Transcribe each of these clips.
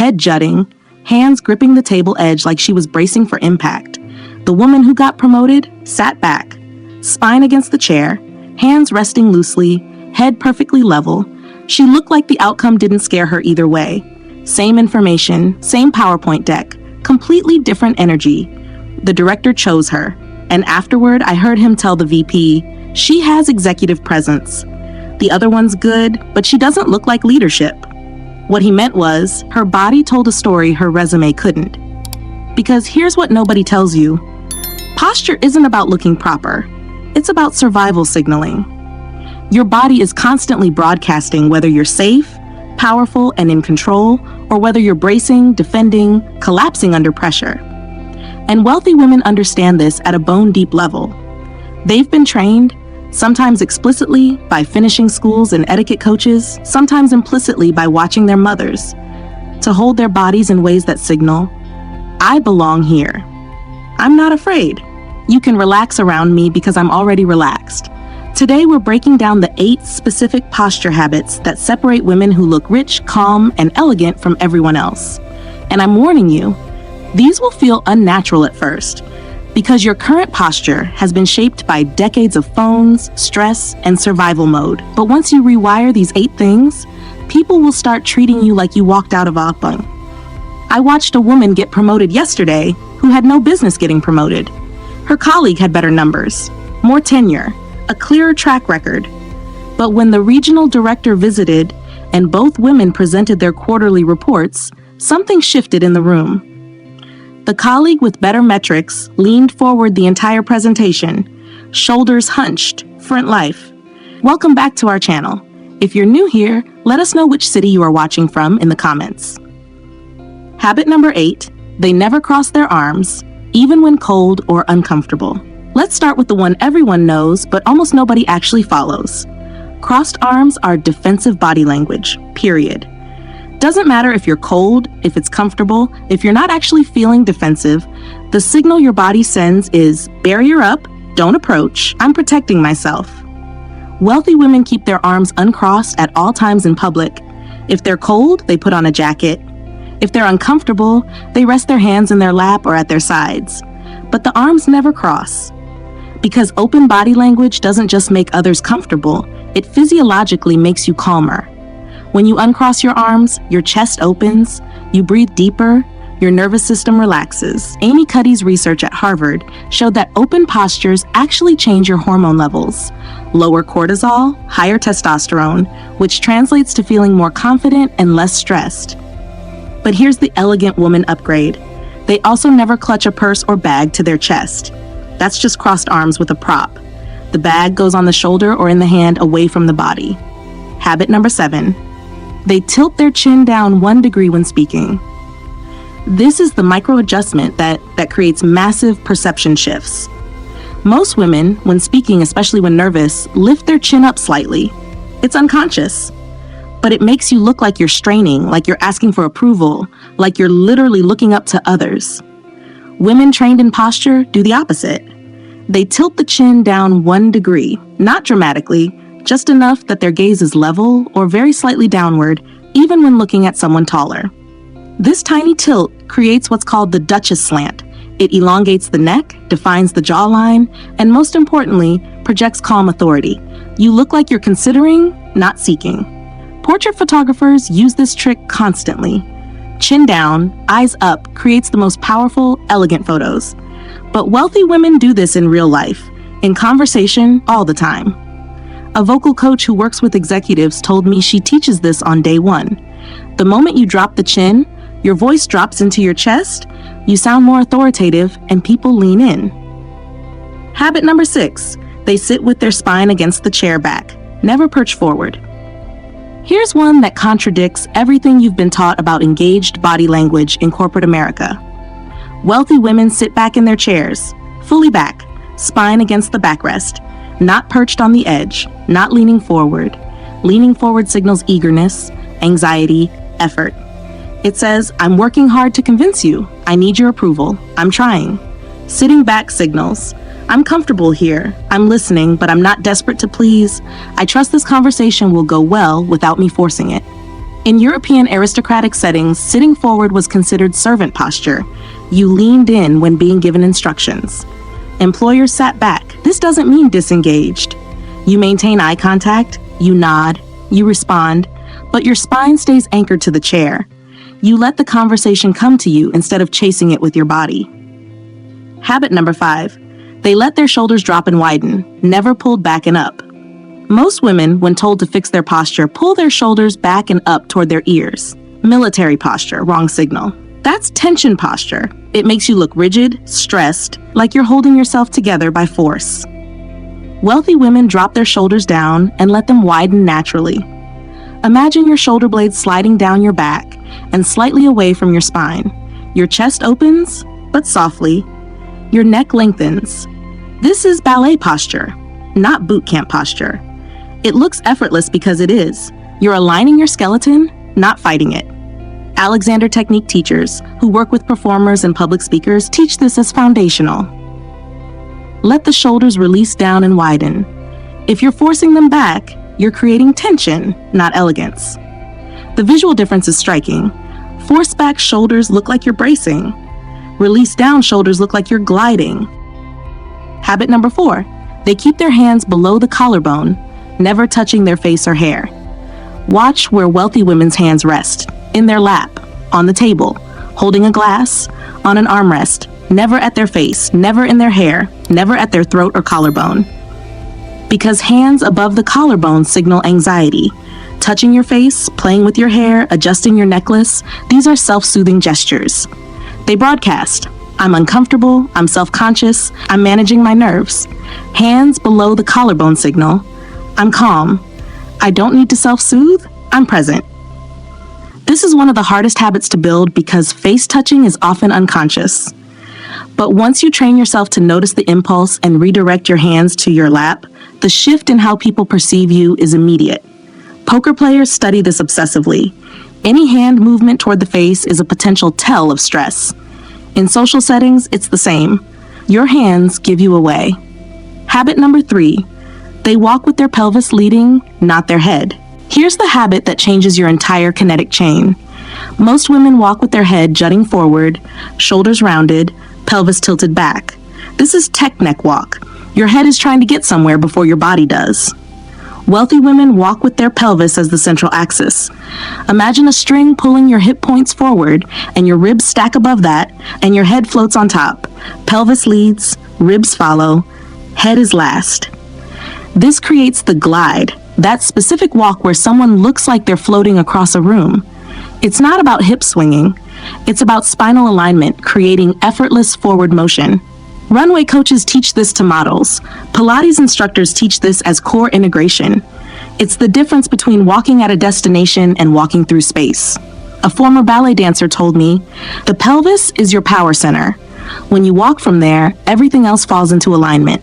head jutting, hands gripping the table edge like she was bracing for impact. The woman who got promoted sat back, spine against the chair, hands resting loosely, head perfectly level. She looked like the outcome didn't scare her either way. Same information, same PowerPoint deck, completely different energy. The director chose her, and afterward I heard him tell the VP, she has executive presence. The other one's good, but she doesn't look like leadership. What he meant was, her body told a story her resume couldn't. Because here's what nobody tells you. Posture isn't about looking proper. It's about survival signaling. Your body is constantly broadcasting whether you're safe, powerful, and in control, or whether you're bracing, defending, collapsing under pressure. And wealthy women understand this at a bone-deep level. They've been trained, sometimes explicitly by finishing schools and etiquette coaches, sometimes implicitly by watching their mothers, to hold their bodies in ways that signal, I belong here. I'm not afraid. You can relax around me because I'm already relaxed. Today we're breaking down the 8 specific posture habits that separate women who look rich, calm, and elegant from everyone else. And I'm warning you, these will feel unnatural at first, because your current posture has been shaped by decades of phones, stress, and survival mode. But once you rewire these 8 things, people will start treating you like you walked out of Akbang. I watched a woman get promoted yesterday who had no business getting promoted. Her colleague had better numbers, more tenure, a clearer track record. But when the regional director visited and both women presented their quarterly reports, something shifted in the room. The colleague with better metrics leaned forward the entire presentation, shoulders hunched, front life. Welcome back to our channel. If you're new here, let us know which city you are watching from in the comments. Habit number 8, they never cross their arms, even when cold or uncomfortable. Let's start with the one everyone knows, but almost nobody actually follows. Crossed arms are defensive body language, period. Doesn't matter if you're cold, if it's comfortable, if you're not actually feeling defensive, the signal your body sends is barrier up, don't approach, I'm protecting myself. Wealthy women keep their arms uncrossed at all times in public. If they're cold, they put on a jacket. If they're uncomfortable, they rest their hands in their lap or at their sides. But the arms never cross. Because open body language doesn't just make others comfortable, it physiologically makes you calmer. When you uncross your arms, your chest opens, you breathe deeper, your nervous system relaxes. Amy Cuddy's research at Harvard showed that open postures actually change your hormone levels. Lower cortisol, higher testosterone, which translates to feeling more confident and less stressed. But here's the elegant woman upgrade. They also never clutch a purse or bag to their chest. That's just crossed arms with a prop. The bag goes on the shoulder or in the hand away from the body. Habit number 7. They tilt their chin down 1 degree when speaking. This is the micro adjustment that creates massive perception shifts. Most women, when speaking, especially when nervous, lift their chin up slightly. It's unconscious, but it makes you look like you're straining, like you're asking for approval, like you're literally looking up to others. Women trained in posture do the opposite. They tilt the chin down 1 degree, not dramatically, just enough that their gaze is level or very slightly downward, even when looking at someone taller. This tiny tilt creates what's called the Duchess slant. It elongates the neck, defines the jawline, and most importantly, projects calm authority. You look like you're considering, not seeking. Portrait photographers use this trick constantly. Chin down, eyes up creates the most powerful, elegant photos. But wealthy women do this in real life, in conversation, all the time. A vocal coach who works with executives told me she teaches this on day 1. The moment you drop the chin, your voice drops into your chest, you sound more authoritative, and people lean in. Habit number 6, they sit with their spine against the chair back, never perch forward. Here's one that contradicts everything you've been taught about engaged body language in corporate America. Wealthy women sit back in their chairs, fully back, spine against the backrest, not perched on the edge, not leaning forward. Leaning forward signals eagerness, anxiety, effort. It says, I'm working hard to convince you. I need your approval. I'm trying. Sitting back signals, I'm comfortable here. I'm listening, but I'm not desperate to please. I trust this conversation will go well without me forcing it. In European aristocratic settings, sitting forward was considered servant posture. You leaned in when being given instructions. Employers sat back. This doesn't mean disengaged. You maintain eye contact, you nod, you respond, but your spine stays anchored to the chair. You let the conversation come to you instead of chasing it with your body. Habit number 5. They let their shoulders drop and widen, never pulled back and up. Most women, when told to fix their posture, pull their shoulders back and up toward their ears. Military posture, wrong signal. That's tension posture. It makes you look rigid, stressed, like you're holding yourself together by force. Wealthy women drop their shoulders down and let them widen naturally. Imagine your shoulder blades sliding down your back and slightly away from your spine. Your chest opens, but softly. Your neck lengthens. This is ballet posture, not boot camp posture. It looks effortless because it is. You're aligning your skeleton, not fighting it. Alexander technique teachers who work with performers and public speakers teach this as foundational. Let the shoulders release down and widen. If you're forcing them back, you're creating tension, not elegance. The visual difference is striking. Forced back shoulders look like you're bracing. Release down shoulders look like you're gliding. Habit number 4. They keep their hands below the collarbone, never touching their face or hair. Watch where wealthy women's hands rest. In their lap, on the table, holding a glass, on an armrest, never at their face, never in their hair, never at their throat or collarbone. Because hands above the collarbone signal anxiety. Touching your face, playing with your hair, adjusting your necklace, these are self-soothing gestures. They broadcast, I'm uncomfortable, I'm self-conscious, I'm managing my nerves. Hands below the collarbone signal, I'm calm, I don't need to self-soothe, I'm present. This is one of the hardest habits to build because face touching is often unconscious. But once you train yourself to notice the impulse and redirect your hands to your lap, the shift in how people perceive you is immediate. Poker players study this obsessively. Any hand movement toward the face is a potential tell of stress. In social settings, it's the same. Your hands give you away. Habit number 3. They walk with their pelvis leading, not their head. Here's the habit that changes your entire kinetic chain. Most women walk with their head jutting forward, shoulders rounded, pelvis tilted back. This is tech neck walk. Your head is trying to get somewhere before your body does. Wealthy women walk with their pelvis as the central axis. Imagine a string pulling your hip points forward and your ribs stack above that and your head floats on top. Pelvis leads, ribs follow, head is last. This creates the glide, that specific walk where someone looks like they're floating across a room. It's not about hip swinging. It's about spinal alignment, creating effortless forward motion. Runway coaches teach this to models. Pilates instructors teach this as core integration. It's the difference between walking at a destination and walking through space. A former ballet dancer told me, the pelvis is your power center. When you walk from there, everything else falls into alignment.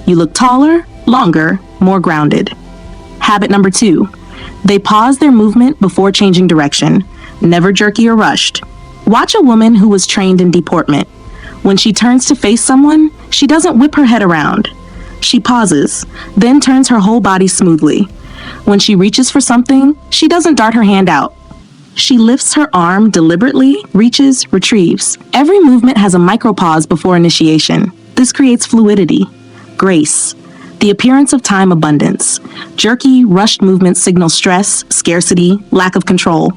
You look taller, longer, more grounded. Habit number 2. They pause their movement before changing direction, never jerky or rushed. Watch a woman who was trained in deportment. When she turns to face someone, she doesn't whip her head around. She pauses, then turns her whole body smoothly. When she reaches for something, she doesn't dart her hand out. She lifts her arm deliberately, reaches, retrieves. Every movement has a micropause before initiation. This creates fluidity, grace, the appearance of time abundance. Jerky, rushed movements signal stress, scarcity, lack of control.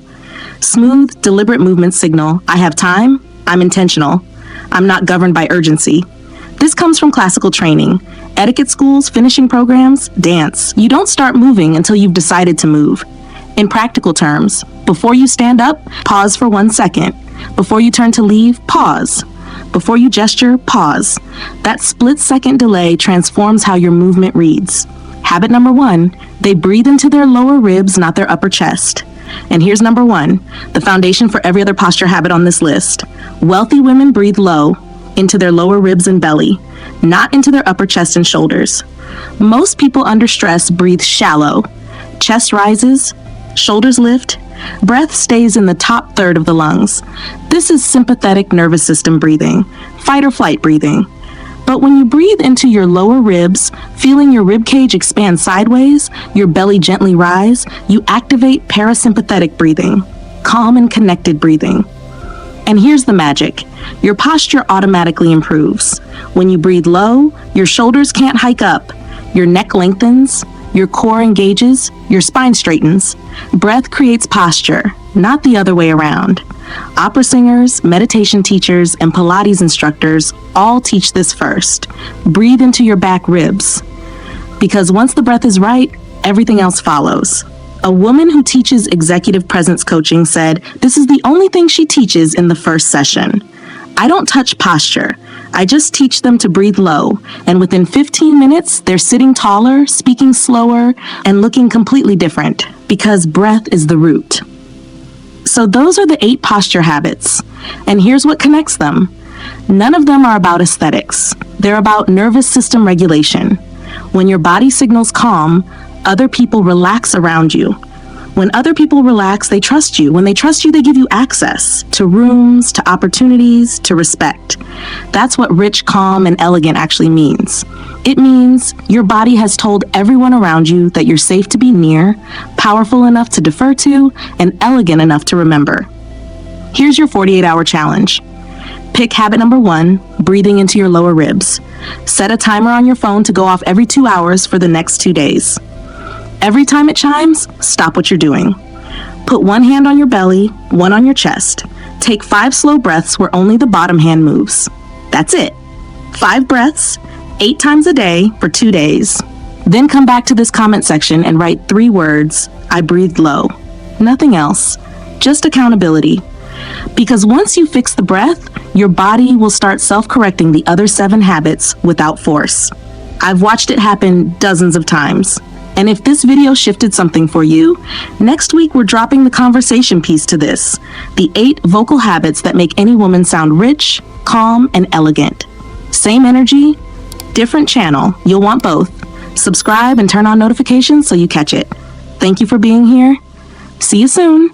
Smooth, deliberate movements signal, I have time, I'm intentional, I'm not governed by urgency. This comes from classical training. Etiquette schools, finishing programs, dance. You don't start moving until you've decided to move. In practical terms, before you stand up, pause for 1 second. Before you turn to leave, pause. Before you gesture, pause. That split-second delay transforms how your movement reads. Habit number 1, they breathe into their lower ribs, not their upper chest. And here's number 1, the foundation for every other posture habit on this list. Wealthy women breathe low, into their lower ribs and belly, not into their upper chest and shoulders. Most people under stress breathe shallow. Chest rises, shoulders lift, breath stays in the top third of the lungs. This is sympathetic nervous system breathing, fight or flight breathing. But when you breathe into your lower ribs, feeling your rib cage expand sideways, your belly gently rise, you activate parasympathetic breathing, calm and connected breathing. And here's the magic. Your posture automatically improves. When you breathe low, your shoulders can't hike up, your neck lengthens, your core engages, your spine straightens. Breath creates posture, not the other way around. Opera singers, meditation teachers, and Pilates instructors all teach this first. Breathe into your back ribs. Because once the breath is right, everything else follows. A woman who teaches executive presence coaching said this is the only thing she teaches in the first session. I don't touch posture. I just teach them to breathe low, and within 15 minutes, they're sitting taller, speaking slower, and looking completely different, because breath is the root. So those are the 8 posture habits, and here's what connects them. None of them are about aesthetics. They're about nervous system regulation. When your body signals calm, other people relax around you. When other people relax, they trust you. When they trust you, they give you access to rooms, to opportunities, to respect. That's what rich, calm, and elegant actually means. It means your body has told everyone around you that you're safe to be near, powerful enough to defer to, and elegant enough to remember. Here's your 48-hour challenge. Pick habit number 1, breathing into your lower ribs. Set a timer on your phone to go off every 2 hours for the next 2 days. Every time it chimes, stop what you're doing. Put one hand on your belly, one on your chest. Take 5 slow breaths where only the bottom hand moves. That's it. 5 breaths, 8 times a day for 2 days. Then come back to this comment section and write 3 words, I breathed low. Nothing else, just accountability. Because once you fix the breath, your body will start self-correcting the other 7 habits without force. I've watched it happen dozens of times. And if this video shifted something for you, next week we're dropping the conversation piece to this, the 8 vocal habits that make any woman sound rich, calm, and elegant. Same energy, different channel. You'll want both. Subscribe and turn on notifications so you catch it. Thank you for being here. See you soon.